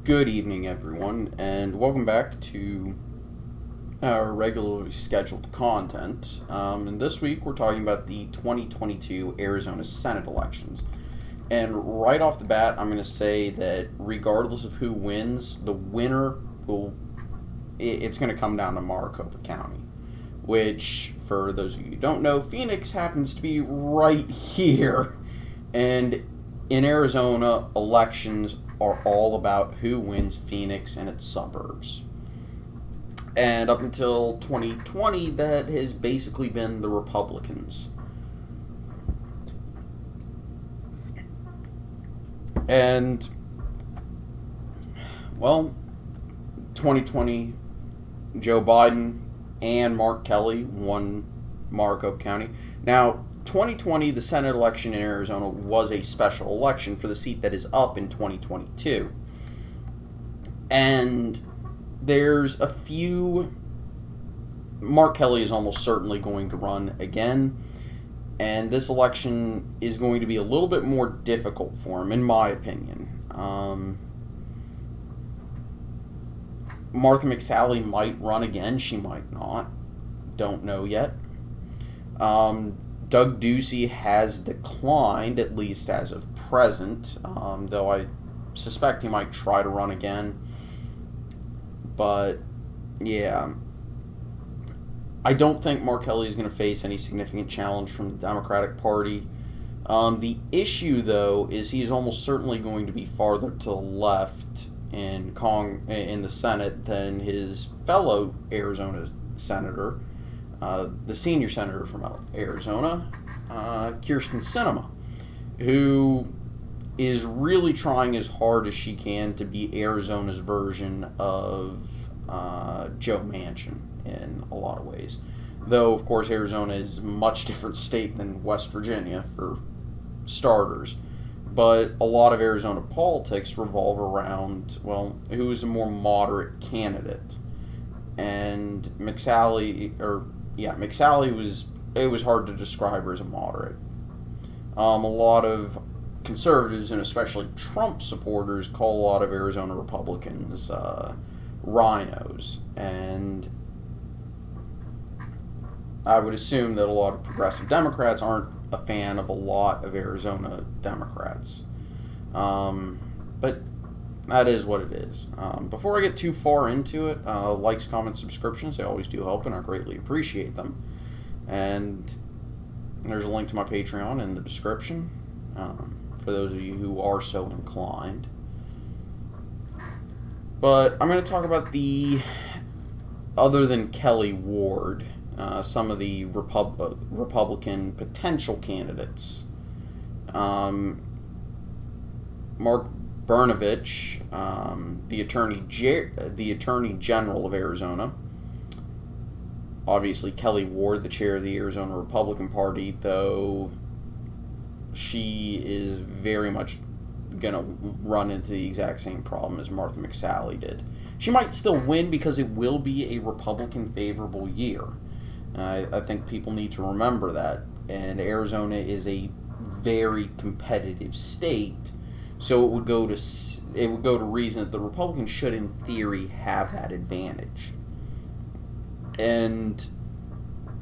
Good evening, everyone, and welcome back to our regularly scheduled content. And this week we're talking about the 2022 Arizona Senate elections. And right off the bat, I'm going to say that regardless of who wins, the winner it's going to come down to Maricopa County, which, for those of you who don't know, Phoenix happens to be right here. And in Arizona, elections are all about who wins Phoenix and its suburbs. And up until 2020, that has basically been the Republicans. And, well, 2020, Joe Biden and Mark Kelly won Maricopa County. Now, 2020, the Senate election in Arizona was a special election for the seat that is up in 2022. And there's a few... Mark Kelly is almost certainly going to run again. And this election is going to be a little bit more difficult for him, in my opinion. Martha McSally might run again. She might not. Don't know yet. Doug Ducey has declined, at least as of present, though I suspect he might try to run again. But, yeah. I don't think Mark Kelly is going to face any significant challenge from the Democratic Party. The issue, though, is he is almost certainly going to be farther to the left in the Senate than his fellow Arizona senator, the senior senator from Arizona, Kyrsten Sinema, who is really trying as hard as she can to be Arizona's version of Joe Manchin in a lot of ways. Though, of course, Arizona is a much different state than West Virginia, for starters. But a lot of Arizona politics revolve around, well, who is a more moderate candidate. And McSally it was hard to describe her as a moderate. A lot of conservatives, and especially Trump supporters, call a lot of Arizona Republicans rhinos. And I would assume that a lot of progressive Democrats aren't a fan of a lot of Arizona Democrats. But that is what it is. Before I get too far into it, likes, comments, subscriptions, they always do help, and I greatly appreciate them. And there's a link to my Patreon in the description, for those of you who are so inclined. But I'm going to talk about other than Kelly Ward, some of the Republican potential candidates. Mark Brnovich, the Attorney General of Arizona. Obviously, Kelly Ward, the chair of the Arizona Republican Party, though she is very much going to run into the exact same problem as Martha McSally did. She might still win because it will be a Republican-favorable year. I think people need to remember that. And Arizona is a very competitive state, so it would go to reason that the Republicans should, in theory, have that advantage. And,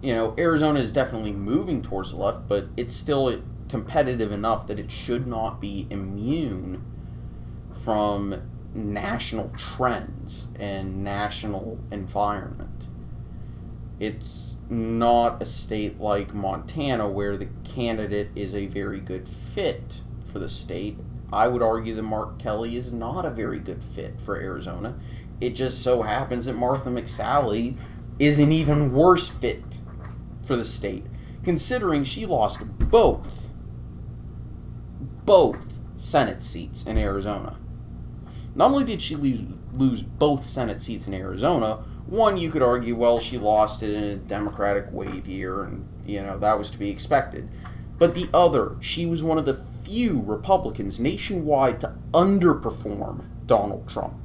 Arizona is definitely moving towards the left, but it's still competitive enough that it should not be immune from national trends and national environment. It's not a state like Montana where the candidate is a very good fit for the state. I would argue that Mark Kelly is not a very good fit for Arizona. It just so happens that Martha McSally is an even worse fit for the state, considering she lost both Senate seats in Arizona. Not only did she lose both Senate seats in Arizona, one, you could argue, well, she lost it in a Democratic wave year, and, that was to be expected. But the other, she was one of the few Republicans nationwide to underperform Donald Trump.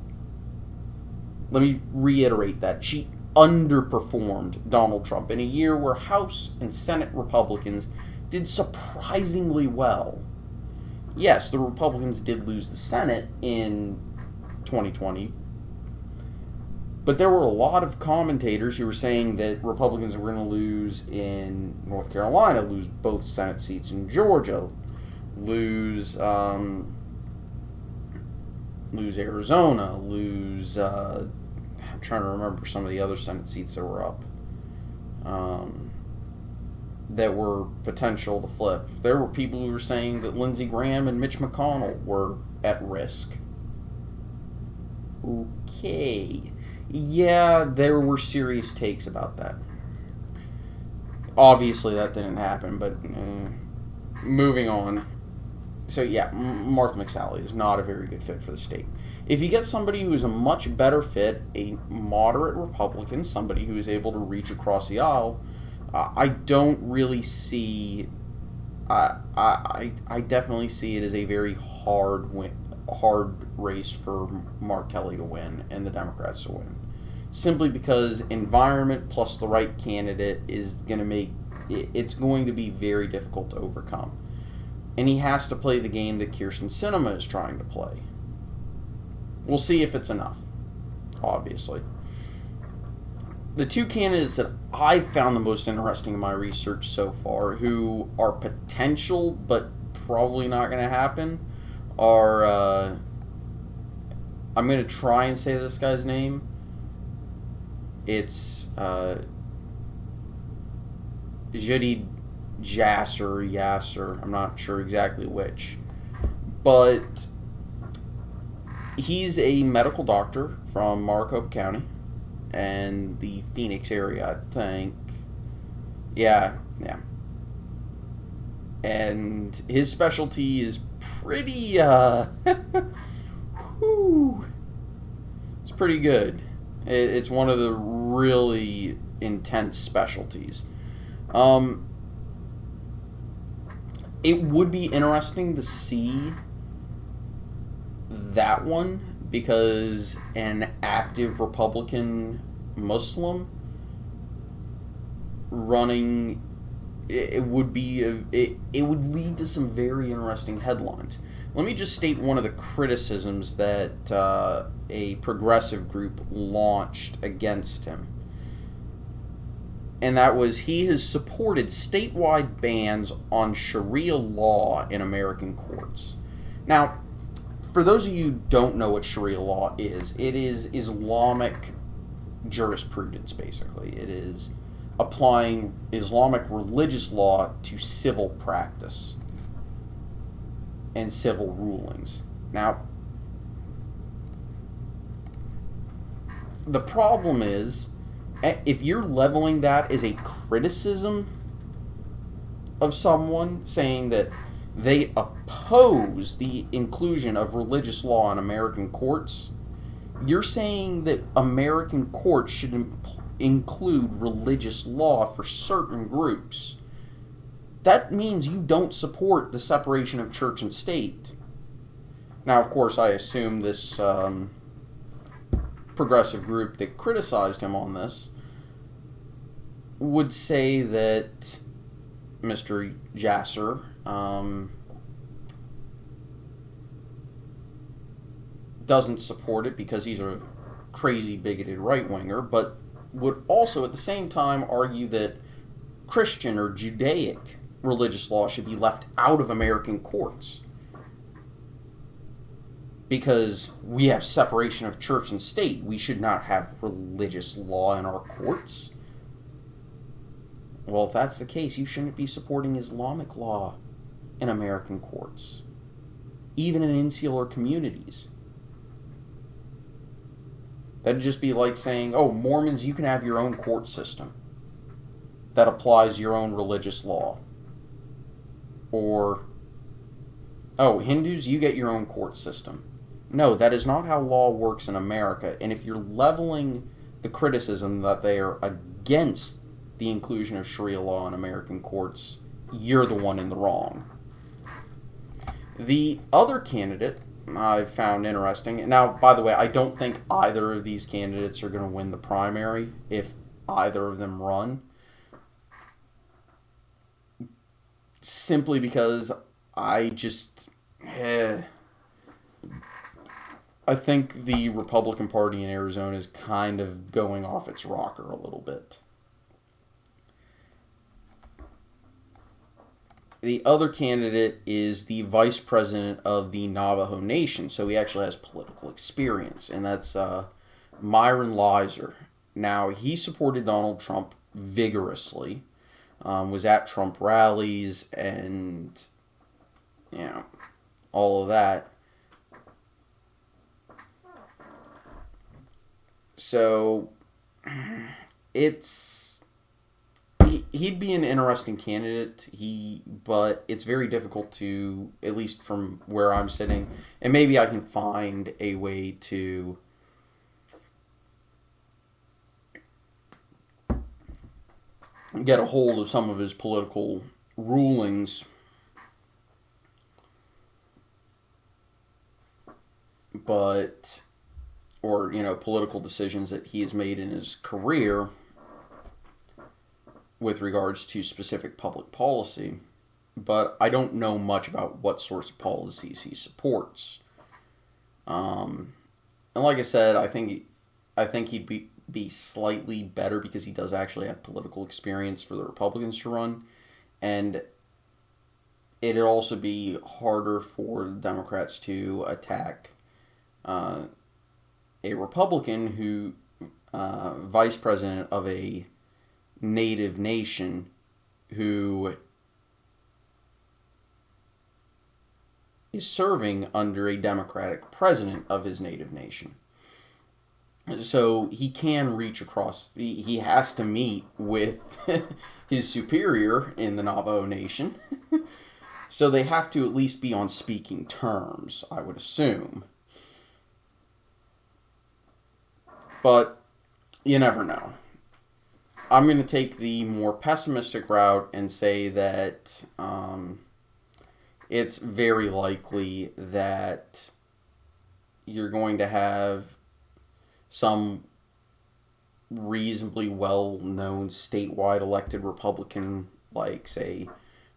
Let me reiterate that. She underperformed Donald Trump in a year where House and Senate Republicans did surprisingly well. Yes, the Republicans did lose the Senate in 2020. But there were a lot of commentators who were saying that Republicans were going to lose in North Carolina, lose both Senate seats in Georgia, lose Arizona, lose. I'm trying to remember some of the other Senate seats that were up, that were potential to flip. There were people who were saying that Lindsey Graham and Mitch McConnell were at risk. Okay. Yeah, there were serious takes about that. Obviously, that didn't happen, but moving on. So, yeah, Martha McSally is not a very good fit for the state. If you get somebody who is a much better fit, a moderate Republican, somebody who is able to reach across the aisle, I don't really see. I definitely see it as a very hard race for Mark Kelly to win and the Democrats to win, simply because environment plus the right candidate is going to make it's going to be very difficult to overcome, and he has to play the game that Kyrsten Sinema is trying to play. We'll see if it's enough, obviously. The two candidates that I've found the most interesting in my research so far, who are potential but probably not going to happen, are, I'm going to try and say this guy's name. It's Judi Yasser, I'm not sure exactly which. But he's a medical doctor from Maricopa County and the Phoenix area, I think. Yeah. And his specialty is pretty, whew, it's pretty good. It's one of the really intense specialties. It would be interesting to see that one, because an active Republican Muslim running, it would lead to some very interesting headlines. Let me just state one of the criticisms that a progressive group launched against him. And that was, he has supported statewide bans on Sharia law in American courts. Now, for those of you who don't know what Sharia law is, it is Islamic jurisprudence, basically. It is applying Islamic religious law to civil practice and civil rulings. Now, the problem is, if you're leveling that as a criticism of someone, saying that they oppose the inclusion of religious law in American courts, you're saying that American courts should include religious law for certain groups. That means you don't support the separation of church and state. Now, of course, I assume this progressive group that criticized him on this would say that Mr. Yasser doesn't support it because he's a crazy, bigoted right-winger, but would also at the same time argue that Christian or Judaic religious law should be left out of American courts because we have separation of church and state. We should not have religious law in our courts. Well, if that's the case, you shouldn't be supporting Islamic law in American courts, even in insular communities. That'd just be like saying, oh, Mormons, you can have your own court system that applies your own religious law. Or, oh, Hindus, you get your own court system. No, that is not how law works in America. And if you're leveling the criticism that they are against the inclusion of Sharia law in American courts, you're the one in the wrong. The other candidate I found interesting. Now, by the way, I don't think either of these candidates are going to win the primary if either of them run. Simply because I just... I think the Republican Party in Arizona is kind of going off its rocker a little bit. The other candidate is the vice president of the Navajo Nation, so he actually has political experience, and that's Myron Lizer. Now, he supported Donald Trump vigorously, was at Trump rallies, and, you know, all of that. So, it's he'd be an interesting candidate. But it's very difficult to, at least from where I'm sitting, and maybe I can find a way to get a hold of some of his political rulings, but or political decisions that he has made in his career with regards to specific public policy, but I don't know much about what sorts of policies he supports. And like I said, I think he'd be slightly better because he does actually have political experience for the Republicans to run, and it'd also be harder for the Democrats to attack a Republican who vice president of a native nation who is serving under a Democratic president of his native nation. So he can reach across, he has to meet with his superior in the Navajo Nation. So they have to at least be on speaking terms, I would assume. But you never know. I'm going to take the more pessimistic route and say that it's very likely that you're going to have some reasonably well-known statewide elected Republican, like, say,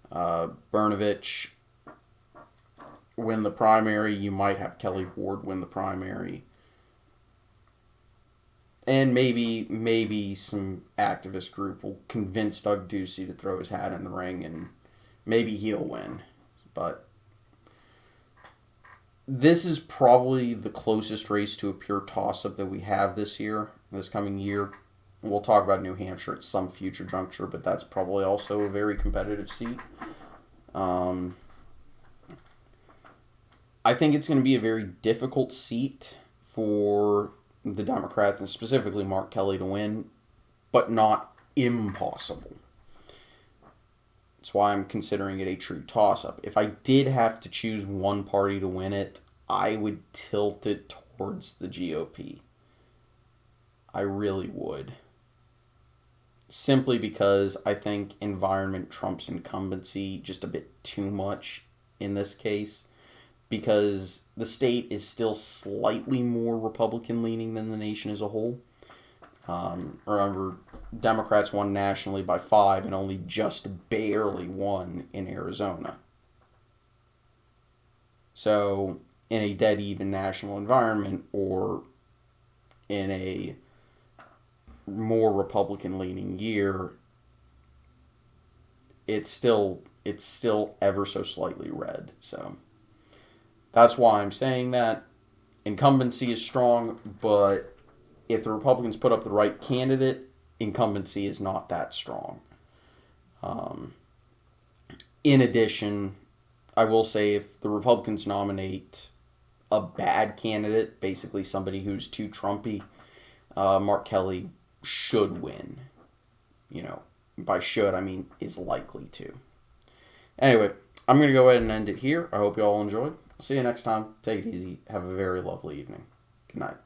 Brnovich, win the primary. You might have Kelly Ward win the primary. And maybe some activist group will convince Doug Ducey to throw his hat in the ring, and maybe he'll win. But this is probably the closest race to a pure toss-up that we have this coming year. We'll talk about New Hampshire at some future juncture, but that's probably also a very competitive seat. I think it's going to be a very difficult seat for the Democrats, and specifically Mark Kelly, to win, but not impossible. That's why I'm considering it a true toss-up. If I did have to choose one party to win it, I would tilt it towards the GOP. I really would. Simply because I think environment trumps incumbency just a bit too much in this case, because the state is still slightly more Republican-leaning than the nation as a whole. Remember, Democrats won nationally by 5 and only just barely won in Arizona. So, in a dead-even national environment, or in a more Republican-leaning year, it's still ever so slightly red. So that's why I'm saying that. Incumbency is strong, but if the Republicans put up the right candidate, incumbency is not that strong. In addition, I will say if the Republicans nominate a bad candidate, basically somebody who's too Trumpy, Mark Kelly should win. By should, I mean is likely to. Anyway, I'm going to go ahead and end it here. I hope you all enjoyed. See you next time. Take it easy. Have a very lovely evening. Good night.